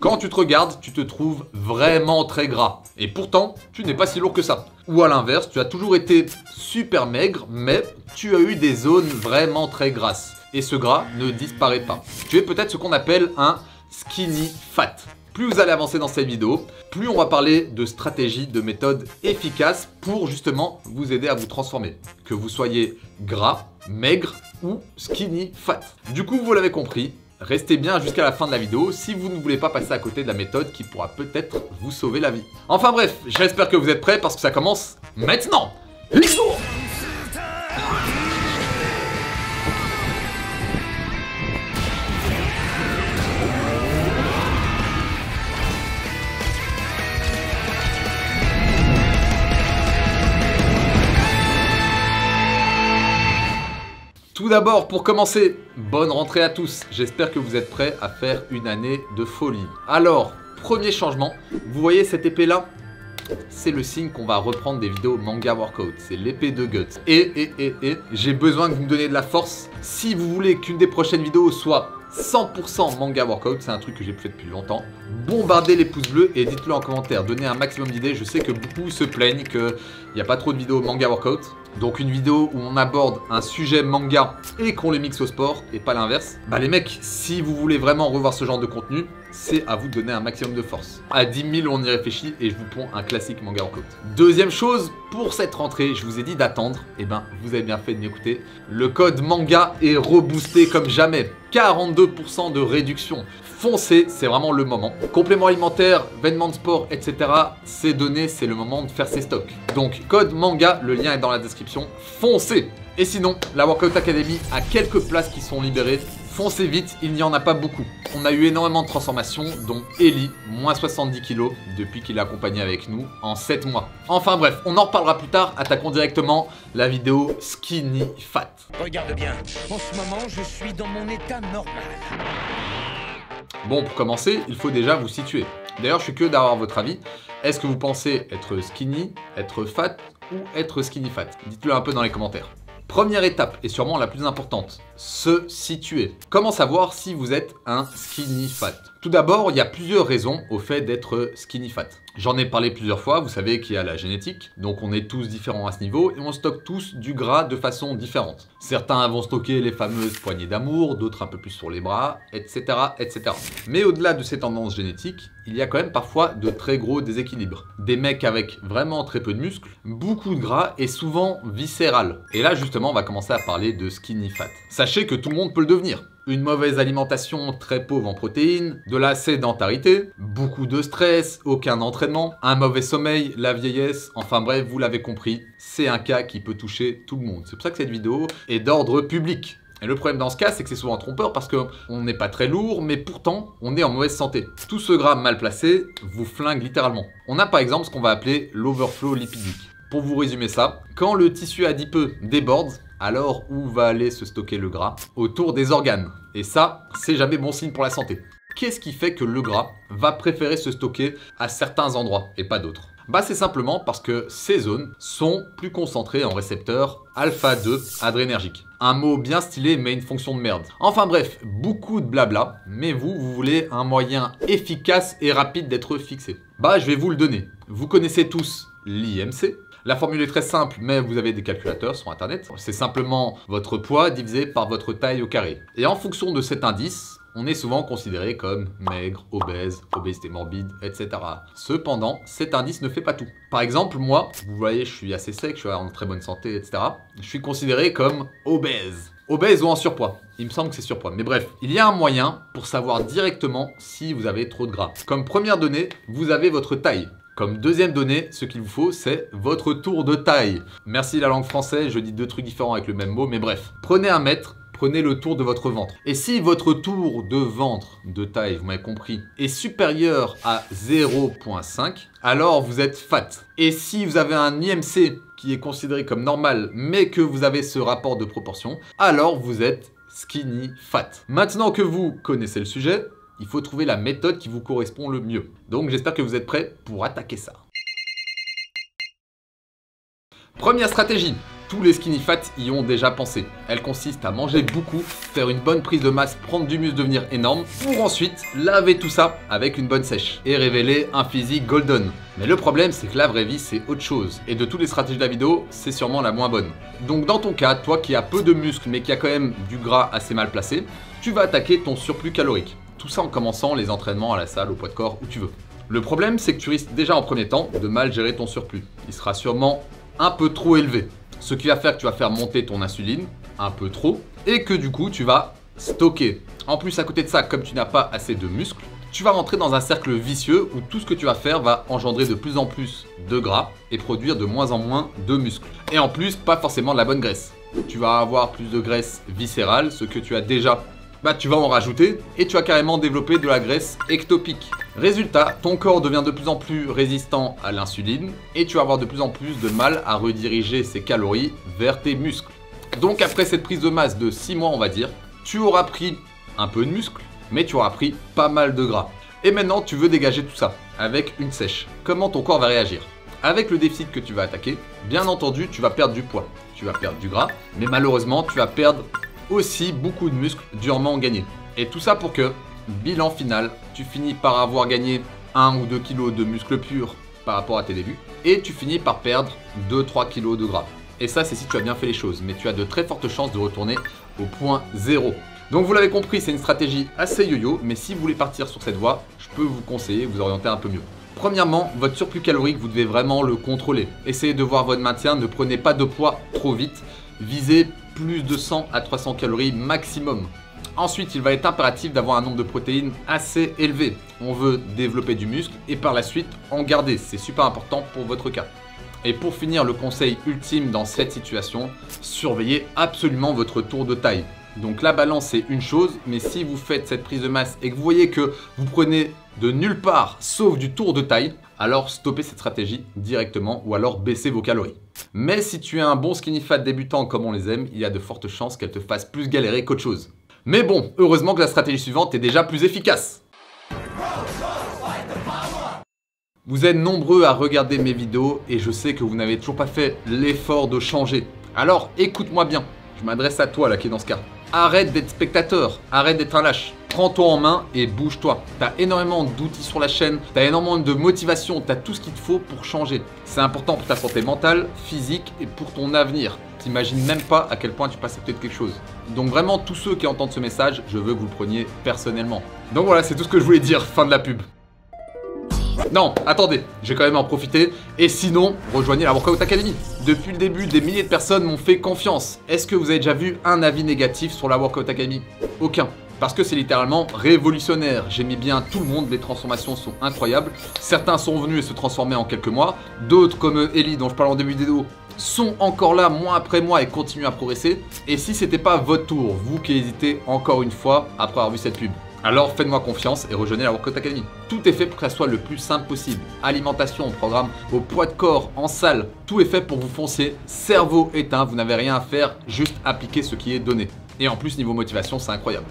Quand tu te regardes, tu te trouves vraiment très gras. Et pourtant, tu n'es pas si lourd que ça. Ou à l'inverse, tu as toujours été super maigre, mais tu as eu des zones vraiment très grasses. Et ce gras ne disparaît pas. Tu es peut-être ce qu'on appelle un skinny fat. Plus vous allez avancer dans cette vidéo, plus on va parler de stratégies, de méthodes efficaces pour justement vous aider à vous transformer. Que vous soyez gras, maigre ou skinny fat. Du coup, vous l'avez compris, restez bien jusqu'à la fin de la vidéo si vous ne voulez pas passer à côté de la méthode qui pourra peut-être vous sauver la vie. Enfin bref, j'espère que vous êtes prêts parce que ça commence maintenant. Let's go! Tout d'abord, pour commencer, bonne rentrée à tous. J'espère que vous êtes prêts à faire une année de folie. Alors, premier changement, vous voyez cette épée là? C'est le signe qu'on va reprendre des vidéos manga workout. C'est l'épée de Guts. Et, j'ai besoin que vous me donniez de la force. Si vous voulez qu'une des prochaines vidéos soit 100% manga workout, c'est un truc que j'ai fait depuis longtemps. Bombardez les pouces bleus et dites-le en commentaire. Donnez un maximum d'idées. Je sais que beaucoup se plaignent qu'il n'y a pas trop de vidéos manga workout. Donc une vidéo où on aborde un sujet manga et qu'on les mixe au sport et pas l'inverse. Bah les mecs, si vous voulez vraiment revoir ce genre de contenu, c'est à vous de donner un maximum de force. À 10 000 on y réfléchit et je vous ponds un classique manga workout. Deuxième chose, pour cette rentrée, je vous ai dit d'attendre. Et ben vous avez bien fait de m'écouter. Le code manga est reboosté comme jamais. 42% de réduction. Foncez, c'est vraiment le moment. Compléments alimentaires, vêtements de sport, etc. C'est donné, c'est le moment de faire ses stocks. Donc, code manga, le lien est dans la description. Foncez! Et sinon, la Workout Academy a quelques places qui sont libérées. Foncez vite, il n'y en a pas beaucoup. On a eu énormément de transformations, dont Eli, moins 70 kg, depuis qu'il est accompagné avec nous en 7 mois. Enfin bref, on en reparlera plus tard. Attaquons directement la vidéo Skinny Fat. Regarde bien, en ce moment, je suis dans mon état normal. Bon, pour commencer, il faut déjà vous situer. D'ailleurs, je suis curieux d'avoir votre avis. Est-ce que vous pensez être skinny, être fat ou être skinny fat? Dites-le un peu dans les commentaires. Première étape, et sûrement la plus importante, se situer. Comment savoir si vous êtes un skinny fat? Tout d'abord, il y a plusieurs raisons au fait d'être skinny fat. J'en ai parlé plusieurs fois, vous savez qu'il y a la génétique, donc on est tous différents à ce niveau et on stocke tous du gras de façon différente. Certains vont stocker les fameuses poignées d'amour, d'autres un peu plus sur les bras, etc. etc. Mais au-delà de ces tendances génétiques, il y a quand même parfois de très gros déséquilibres. Des mecs avec vraiment très peu de muscles, beaucoup de gras et souvent viscéral. Et là justement, on va commencer à parler de skinny fat. Sachez que tout le monde peut le devenir. Une mauvaise alimentation très pauvre en protéines, de la sédentarité, beaucoup de stress, aucun entraînement, un mauvais sommeil, la vieillesse, enfin bref, vous l'avez compris, c'est un cas qui peut toucher tout le monde. C'est pour ça que cette vidéo est d'ordre public. Et le problème dans ce cas, c'est que c'est souvent trompeur parce qu'on n'est pas très lourd, mais pourtant, on est en mauvaise santé. Tout ce gras mal placé vous flingue littéralement. On a par exemple ce qu'on va appeler l'overflow lipidique. Pour vous résumer ça, quand le tissu adipeux déborde, alors où va aller se stocker le gras? Autour des organes. Et ça, c'est jamais bon signe pour la santé. Qu'est-ce qui fait que le gras va préférer se stocker à certains endroits et pas d'autres? Bah c'est simplement parce que ces zones sont plus concentrées en récepteurs alpha-2 adrénergiques. Un mot bien stylé mais une fonction de merde. Enfin bref, beaucoup de blabla, mais vous voulez un moyen efficace et rapide d'être fixé. Bah je vais vous le donner. Vous connaissez tous l'IMC. La formule est très simple, mais vous avez des calculateurs sur internet. C'est simplement votre poids divisé par votre taille au carré. Et en fonction de cet indice, on est souvent considéré comme maigre, obèse, obésité morbide, etc. Cependant, cet indice ne fait pas tout. Par exemple, moi, vous voyez, je suis assez sec, je suis en très bonne santé, etc. Je suis considéré comme obèse. Obèse ou en surpoids. Il me semble que c'est surpoids. Mais bref, il y a un moyen pour savoir directement si vous avez trop de gras. Comme première donnée, vous avez votre taille. Comme deuxième donnée, ce qu'il vous faut, c'est votre tour de taille. Merci la langue française, je dis deux trucs différents avec le même mot, mais bref. Prenez un mètre, prenez le tour de votre ventre. Et si votre tour de ventre, de taille, vous m'avez compris, est supérieur à 0,5, alors vous êtes fat. Et si vous avez un IMC qui est considéré comme normal, mais que vous avez ce rapport de proportion, alors vous êtes skinny fat. Maintenant que vous connaissez le sujet, il faut trouver la méthode qui vous correspond le mieux. Donc j'espère que vous êtes prêts pour attaquer ça. Première stratégie, Tous les skinny fat y ont déjà pensé. Elle consiste à manger beaucoup, faire une bonne prise de masse, prendre du muscle, devenir énorme, pour ensuite laver tout ça avec une bonne sèche et révéler un physique golden. Mais le problème, c'est que la vraie vie, c'est autre chose. Et de toutes les stratégies de la vidéo, c'est sûrement la moins bonne. Donc dans ton cas, toi qui as peu de muscles mais qui a quand même du gras assez mal placé, tu vas attaquer ton surplus calorique. Tout ça en commençant les entraînements à la salle, au poids de corps, où tu veux. Le problème, c'est que tu risques déjà en premier temps de mal gérer ton surplus. Il sera sûrement un peu trop élevé. Ce qui va faire que tu vas faire monter ton insuline un peu trop et que du coup tu vas stocker. En plus, à côté de ça, comme tu n'as pas assez de muscles, tu vas rentrer dans un cercle vicieux où tout ce que tu vas faire va engendrer de plus en plus de gras et produire de moins en moins de muscles. Et en plus, pas forcément de la bonne graisse. Tu vas avoir plus de graisse viscérale, ce que tu as déjà, tu vas en rajouter et tu vas carrément développer de la graisse ectopique. Résultat, ton corps devient de plus en plus résistant à l'insuline et tu vas avoir de plus en plus de mal à rediriger ces calories vers tes muscles. Donc après cette prise de masse de 6 mois, on va dire, tu auras pris un peu de muscle, mais tu auras pris pas mal de gras. Et maintenant, tu veux dégager tout ça avec une sèche. Comment ton corps va réagir? Avec le déficit que tu vas attaquer, bien entendu, tu vas perdre du poids, tu vas perdre du gras, mais malheureusement, tu vas perdre aussi beaucoup de muscles durement gagnés. Et tout ça pour que, bilan final, tu finis par avoir gagné 1 ou 2 kilos de muscles purs par rapport à tes débuts et tu finis par perdre 2-3 kilos de gras. Et ça, c'est si tu as bien fait les choses, mais tu as de très fortes chances de retourner au point zéro. Donc vous l'avez compris, c'est une stratégie assez yo-yo, mais si vous voulez partir sur cette voie, je peux vous conseiller, vous orienter un peu mieux. Premièrement, votre surplus calorique, vous devez vraiment le contrôler. Essayez de voir votre maintien, ne prenez pas de poids trop vite, visez plus de 100 à 300 calories maximum. Ensuite, il va être impératif d'avoir un nombre de protéines assez élevé. On veut développer du muscle et par la suite en garder. C'est super important pour votre cas. Et pour finir, le conseil ultime dans cette situation, surveillez absolument votre tour de taille. Donc la balance c'est une chose, mais si vous faites cette prise de masse et que vous voyez que vous prenez de nulle part sauf du tour de taille, alors stoppez cette stratégie directement ou alors baissez vos calories. Mais si tu es un bon skinny fat débutant comme on les aime, il y a de fortes chances qu'elle te fasse plus galérer qu'autre chose. Mais bon, heureusement que la stratégie suivante est déjà plus efficace. Vous êtes nombreux à regarder mes vidéos et je sais que vous n'avez toujours pas fait l'effort de changer. Alors écoute-moi bien, je m'adresse à toi là qui est dans ce cas. Arrête d'être spectateur, arrête d'être un lâche. Prends-toi en main et bouge-toi. T'as énormément d'outils sur la chaîne, t'as énormément de motivation, t'as tout ce qu'il te faut pour changer. C'est important pour ta santé mentale, physique et pour ton avenir. T'imagines même pas à quel point tu passes à côté de quelque chose. Donc vraiment, tous ceux qui entendent ce message, je veux que vous le preniez personnellement. Donc voilà, c'est tout ce que je voulais dire, fin de la pub. Non, attendez, je vais quand même en profiter. Et sinon, rejoignez la Workout Academy. Depuis le début, des milliers de personnes m'ont fait confiance. Est-ce que vous avez déjà vu un avis négatif sur la Workout Academy? Aucun. Parce que c'est littéralement révolutionnaire. J'ai mis bien tout le monde, les transformations sont incroyables. Certains sont venus et se transformer en quelques mois. D'autres, comme Ellie, dont je parle en début de vidéo, sont encore là mois après mois et continuent à progresser. Et si c'était pas votre tour, vous qui hésitez encore une fois après avoir vu cette pub, alors faites-moi confiance et rejoignez la Workout Academy. Tout est fait pour que ça soit le plus simple possible. Alimentation, programme au poids de corps, en salle. Tout est fait pour vous foncer, cerveau éteint, vous n'avez rien à faire, juste appliquer ce qui est donné. Et en plus, niveau motivation, c'est incroyable.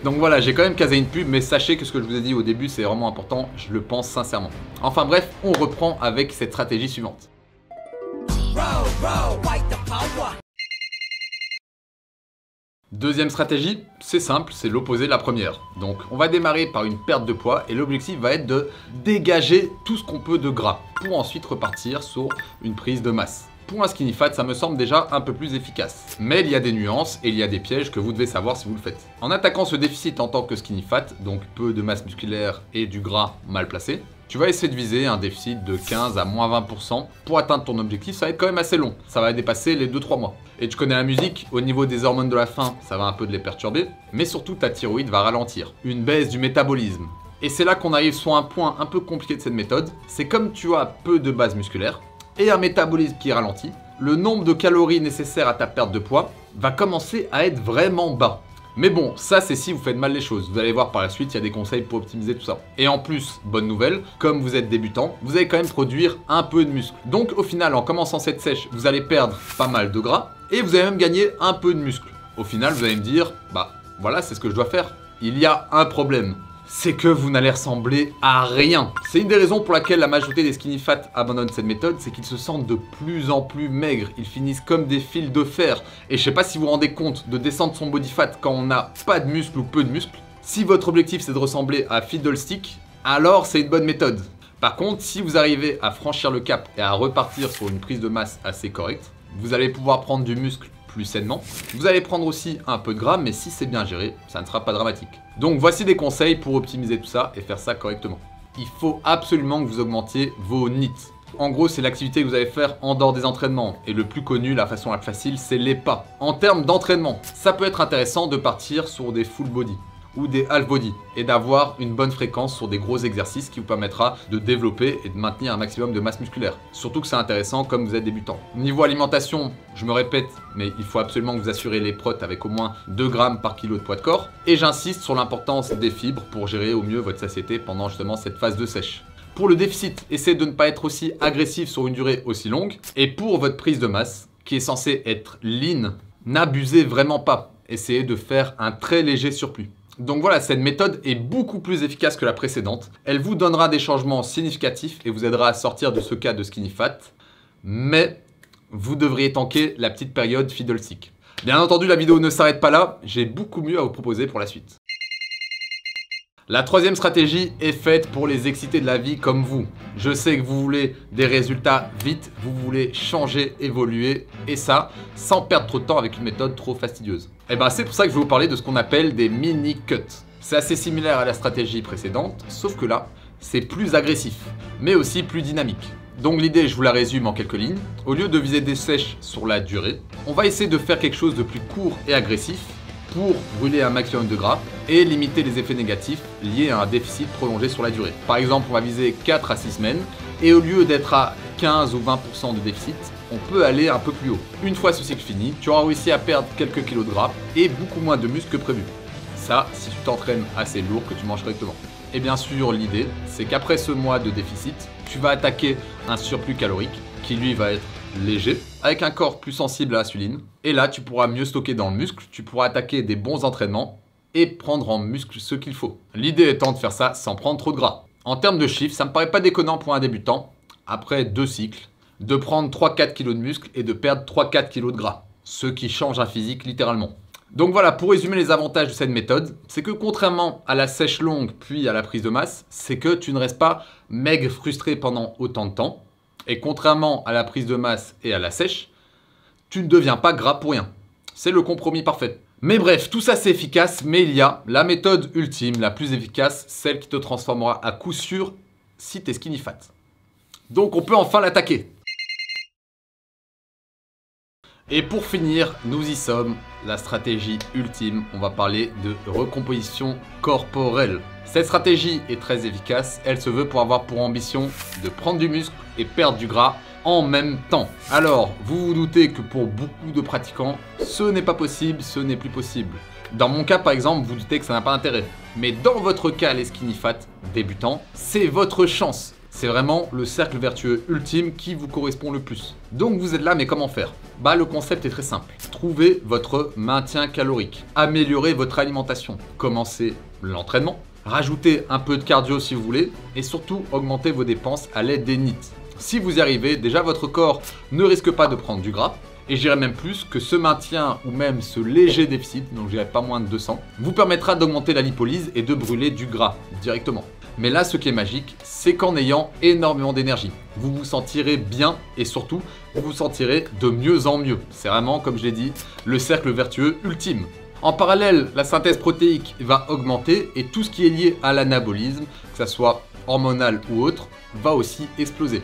Donc voilà, j'ai quand même casé une pub, mais sachez que ce que je vous ai dit au début, c'est vraiment important, je le pense sincèrement. Enfin bref, on reprend avec cette stratégie suivante. Deuxième stratégie, c'est simple, c'est l'opposé de la première. Donc on va démarrer par une perte de poids et l'objectif va être de dégager tout ce qu'on peut de gras pour ensuite repartir sur une prise de masse. Pour un skinny fat, ça me semble déjà un peu plus efficace. Mais il y a des nuances et il y a des pièges que vous devez savoir si vous le faites. En attaquant ce déficit en tant que skinny fat, donc peu de masse musculaire et du gras mal placé, tu vas essayer de viser un déficit de 15 à moins 20%. Pour atteindre ton objectif, ça va être quand même assez long. Ça va dépasser les 2-3 mois. Et tu connais la musique, au niveau des hormones de la faim, ça va un peu de les perturber. Mais surtout, ta thyroïde va ralentir. Une baisse du métabolisme. Et c'est là qu'on arrive sur un point un peu compliqué de cette méthode. C'est comme tu as peu de base musculaire et un métabolisme qui ralentit, le nombre de calories nécessaires à ta perte de poids va commencer à être vraiment bas. Mais bon, ça c'est si vous faites mal les choses. Vous allez voir par la suite, il y a des conseils pour optimiser tout ça. Et en plus, bonne nouvelle, comme vous êtes débutant, vous allez quand même produire un peu de muscle. Donc au final, en commençant cette sèche, vous allez perdre pas mal de gras et vous allez même gagner un peu de muscle. Au final, vous allez me dire, bah voilà, c'est ce que je dois faire. Il y a un problème. c'est que vous n'allez ressembler à rien. C'est une des raisons pour laquelle la majorité des skinny fat abandonnent cette méthode, c'est qu'ils se sentent de plus en plus maigres, ils finissent comme des fils de fer. Et je sais pas si vous vous rendez compte de descendre son body fat quand on n'a pas de muscles ou peu de muscles. Si votre objectif c'est de ressembler à Fiddlestick, alors c'est une bonne méthode. Par contre, si vous arrivez à franchir le cap et à repartir sur une prise de masse assez correcte, vous allez pouvoir prendre du muscle plus sainement. Vous allez prendre aussi un peu de gras, mais si c'est bien géré, ça ne sera pas dramatique. Donc voici des conseils pour optimiser tout ça et faire ça correctement. Il faut absolument que vous augmentiez vos NEAT. En gros, c'est l'activité que vous allez faire en dehors des entraînements. Et le plus connu, la façon la plus facile, c'est les pas. En termes d'entraînement, ça peut être intéressant de partir sur des full body ou des half body et d'avoir une bonne fréquence sur des gros exercices qui vous permettra de développer et de maintenir un maximum de masse musculaire. Surtout que c'est intéressant comme vous êtes débutant. Niveau alimentation, je me répète, mais il faut absolument que vous assurez les protes avec au moins 2 grammes par kilo de poids de corps. Et j'insiste sur l'importance des fibres pour gérer au mieux votre satiété pendant justement cette phase de sèche. Pour le déficit, essayez de ne pas être aussi agressif sur une durée aussi longue. Et pour votre prise de masse, qui est censée être lean, n'abusez vraiment pas. Essayez de faire un très léger surplus. Donc voilà, cette méthode est beaucoup plus efficace que la précédente. Elle vous donnera des changements significatifs et vous aidera à sortir de ce cas de skinny fat. Mais vous devriez tanker la petite période Fiddlestick. Bien entendu, la vidéo ne s'arrête pas là. J'ai beaucoup mieux à vous proposer pour la suite. La troisième stratégie est faite pour les excités de la vie comme vous. Je sais que vous voulez des résultats vite, vous voulez changer, évoluer, et ça, sans perdre trop de temps avec une méthode trop fastidieuse. Et ben c'est pour ça que je vais vous parler de ce qu'on appelle des mini-cuts. C'est assez similaire à la stratégie précédente, sauf que là, c'est plus agressif, mais aussi plus dynamique. Donc l'idée, je vous la résume en quelques lignes. Au lieu de viser des sèches sur la durée, on va essayer de faire quelque chose de plus court et agressif, pour brûler un maximum de gras et limiter les effets négatifs liés à un déficit prolongé sur la durée. Par exemple, on va viser 4 à 6 semaines et au lieu d'être à 15 ou 20% de déficit, on peut aller un peu plus haut. Une fois ce cycle fini, tu auras réussi à perdre quelques kilos de gras et beaucoup moins de muscles que prévu. Ça, si tu t'entraînes assez lourd, que tu manges correctement. Et bien sûr, l'idée, c'est qu'après ce mois de déficit, tu vas attaquer un surplus calorique qui lui va être léger, avec un corps plus sensible à l'insuline. Et là, tu pourras mieux stocker dans le muscle, tu pourras attaquer des bons entraînements et prendre en muscle ce qu'il faut. L'idée étant de faire ça sans prendre trop de gras. En termes de chiffres, ça me paraît pas déconnant pour un débutant, après 2 cycles, de prendre 3-4 kg de muscle et de perdre 3-4 kg de gras. Ce qui change un physique littéralement. Donc voilà, pour résumer les avantages de cette méthode, c'est que contrairement à la sèche longue puis à la prise de masse, c'est que tu ne restes pas maigre frustré pendant autant de temps. Et contrairement à la prise de masse et à la sèche, tu ne deviens pas gras pour rien. C'est le compromis parfait. Mais bref, tout ça c'est efficace, mais il y a la méthode ultime, la plus efficace, celle qui te transformera à coup sûr si t'es skinny fat. Donc on peut enfin l'attaquer. Et pour finir, nous y sommes, la stratégie ultime, on va parler de recomposition corporelle. Cette stratégie est très efficace, elle se veut pour avoir pour ambition de prendre du muscle et perdre du gras en même temps. Alors, vous vous doutez que pour beaucoup de pratiquants, ce n'est pas possible, ce n'est plus possible. Dans mon cas par exemple, vous doutez que ça n'a pas d'intérêt. Mais dans votre cas, les skinny fat débutants, c'est votre chance. C'est vraiment le cercle vertueux ultime qui vous correspond le plus. Donc vous êtes là, mais comment faire? Bah le concept est très simple. Trouvez votre maintien calorique. Améliorez votre alimentation. Commencez l'entraînement. Rajoutez un peu de cardio si vous voulez. Et surtout, augmentez vos dépenses à l'aide des NEAT. Si vous y arrivez, déjà votre corps ne risque pas de prendre du gras. Et je dirais même plus que ce maintien ou même ce léger déficit, donc je dirais pas moins de 200, vous permettra d'augmenter la lipolyse et de brûler du gras directement. Mais là, ce qui est magique, c'est qu'en ayant énormément d'énergie, vous vous sentirez bien et surtout, vous vous sentirez de mieux en mieux. C'est vraiment, comme je l'ai dit, le cercle vertueux ultime. En parallèle, la synthèse protéique va augmenter et tout ce qui est lié à l'anabolisme, que ce soit hormonal ou autre, va aussi exploser.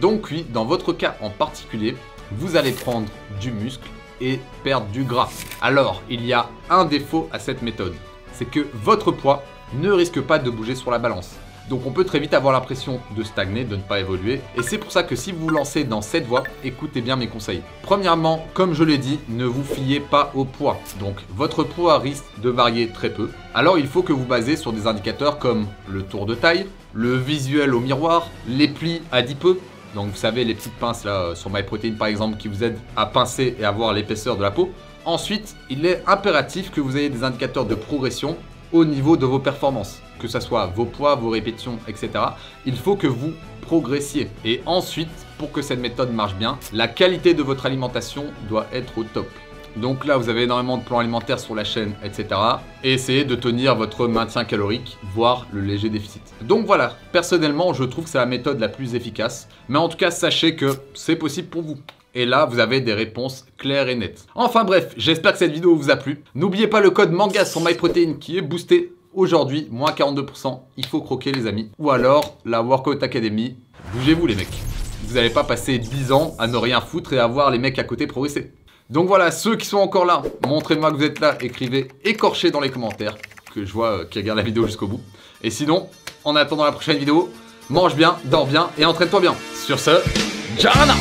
Donc oui, dans votre cas en particulier, vous allez prendre du muscle et perdre du gras. Alors, il y a un défaut à cette méthode, c'est que votre poids ne risque pas de bouger sur la balance. Donc on peut très vite avoir l'impression de stagner, de ne pas évoluer. Et c'est pour ça que si vous vous lancez dans cette voie, écoutez bien mes conseils. Premièrement, comme je l'ai dit, ne vous fiez pas au poids. Donc votre poids risque de varier très peu. Alors il faut que vous basez sur des indicateurs comme le tour de taille, le visuel au miroir, les plis adipeux. Donc vous savez les petites pinces là sur MyProtein par exemple qui vous aident à pincer et à voir l'épaisseur de la peau. Ensuite, il est impératif que vous ayez des indicateurs de progression au niveau de vos performances. que ce soit vos poids, vos répétitions, etc. Il faut que vous progressiez. Et ensuite, pour que cette méthode marche bien, la qualité de votre alimentation doit être au top. Donc là, vous avez énormément de plans alimentaires sur la chaîne, etc. Et essayez de tenir votre maintien calorique, voire le léger déficit. Donc voilà, personnellement, je trouve que c'est la méthode la plus efficace. Mais en tout cas, sachez que c'est possible pour vous. Et là, vous avez des réponses claires et nettes. Enfin bref, j'espère que cette vidéo vous a plu. N'oubliez pas le code MANGAS sur MyProtein qui est boosté aujourd'hui, moins 42%. Il faut croquer les amis. Ou alors, la Workout Academy. Bougez-vous les mecs. Vous n'allez pas passer 10 ans à ne rien foutre et à voir les mecs à côté progresser. Donc voilà, ceux qui sont encore là, montrez-moi que vous êtes là, écrivez écorché dans les commentaires, que je vois qui regarde la vidéo jusqu'au bout. Et sinon, en attendant la prochaine vidéo, mange bien, dors bien et entraîne-toi bien. Sur ce, Jana!